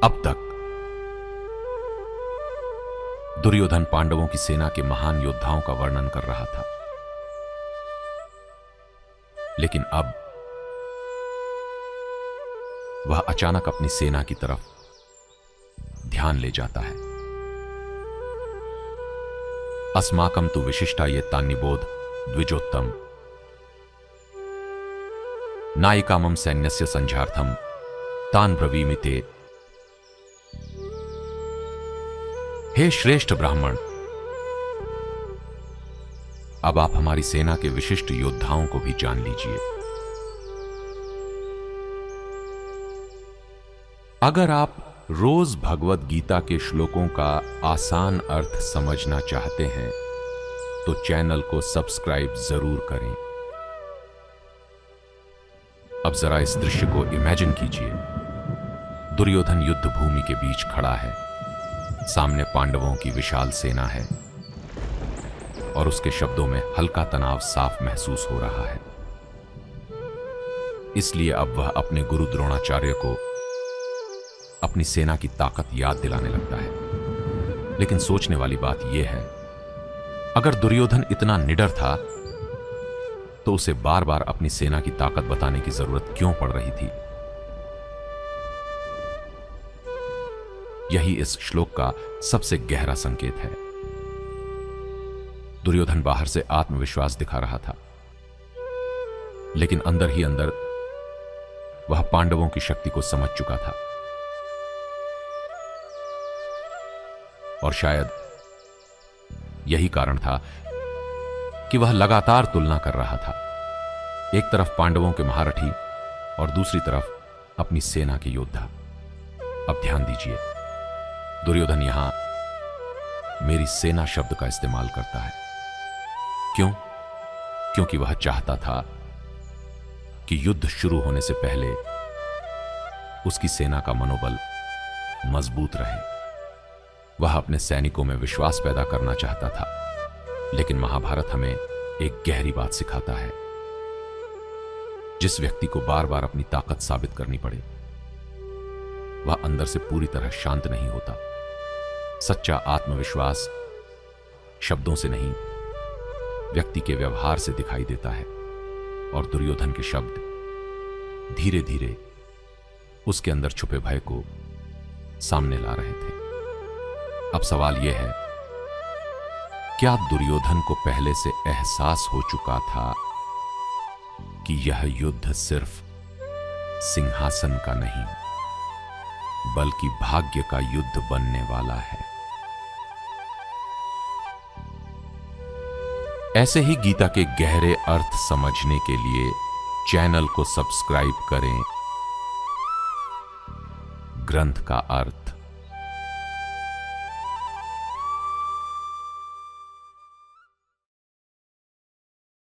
अब तक दुर्योधन पांडवों की सेना के महान योद्धाओं का वर्णन कर रहा था, लेकिन अब वह अचानक अपनी सेना की तरफ ध्यान ले जाता है। अस्माकं तु विशिष्टा ये तान्निबोध द्विजोत्तम नायिकामं सैन्यस्य संझार्थम तान ब्रवीमि ते। हे श्रेष्ठ ब्राह्मण, अब आप हमारी सेना के विशिष्ट योद्धाओं को भी जान लीजिए। अगर आप रोज भगवत गीता के श्लोकों का आसान अर्थ समझना चाहते हैं तो चैनल को सब्सक्राइब जरूर करें। अब जरा इस दृश्य को इमेजिन कीजिए। दुर्योधन युद्ध भूमि के बीच खड़ा है, सामने पांडवों की विशाल सेना है और उसके शब्दों में हल्का तनाव साफ महसूस हो रहा है। इसलिए अब वह अपने गुरु द्रोणाचार्य को अपनी सेना की ताकत याद दिलाने लगता है। लेकिन सोचने वाली बात यह है, अगर दुर्योधन इतना निडर था तो उसे बार बार अपनी सेना की ताकत बताने की जरूरत क्यों पड़ रही थी? यही इस श्लोक का सबसे गहरा संकेत है। दुर्योधन बाहर से आत्मविश्वास दिखा रहा था, लेकिन अंदर ही अंदर वह पांडवों की शक्ति को समझ चुका था। और शायद यही कारण था कि वह लगातार तुलना कर रहा था, एक तरफ पांडवों के महारथी और दूसरी तरफ अपनी सेना के योद्धा। अब ध्यान दीजिए, दुर्योधन यहां मेरी सेना शब्द का इस्तेमाल करता है। क्यों? क्योंकि वह चाहता था कि युद्ध शुरू होने से पहले उसकी सेना का मनोबल मजबूत रहे। वह अपने सैनिकों में विश्वास पैदा करना चाहता था। लेकिन महाभारत हमें एक गहरी बात सिखाता है, जिस व्यक्ति को बार बार अपनी ताकत साबित करनी पड़े वह अंदर से पूरी तरह शांत नहीं होता। सच्चा आत्मविश्वास शब्दों से नहीं, व्यक्ति के व्यवहार से दिखाई देता है। और दुर्योधन के शब्द धीरे धीरे उसके अंदर छुपे भय को सामने ला रहे थे। अब सवाल यह है, क्या दुर्योधन को पहले से एहसास हो चुका था कि यह युद्ध सिर्फ सिंहासन का नहीं बल्कि भाग्य का युद्ध बनने वाला है? ऐसे ही गीता के गहरे अर्थ समझने के लिए चैनल को सब्सक्राइब करें। ग्रंथ का अर्थ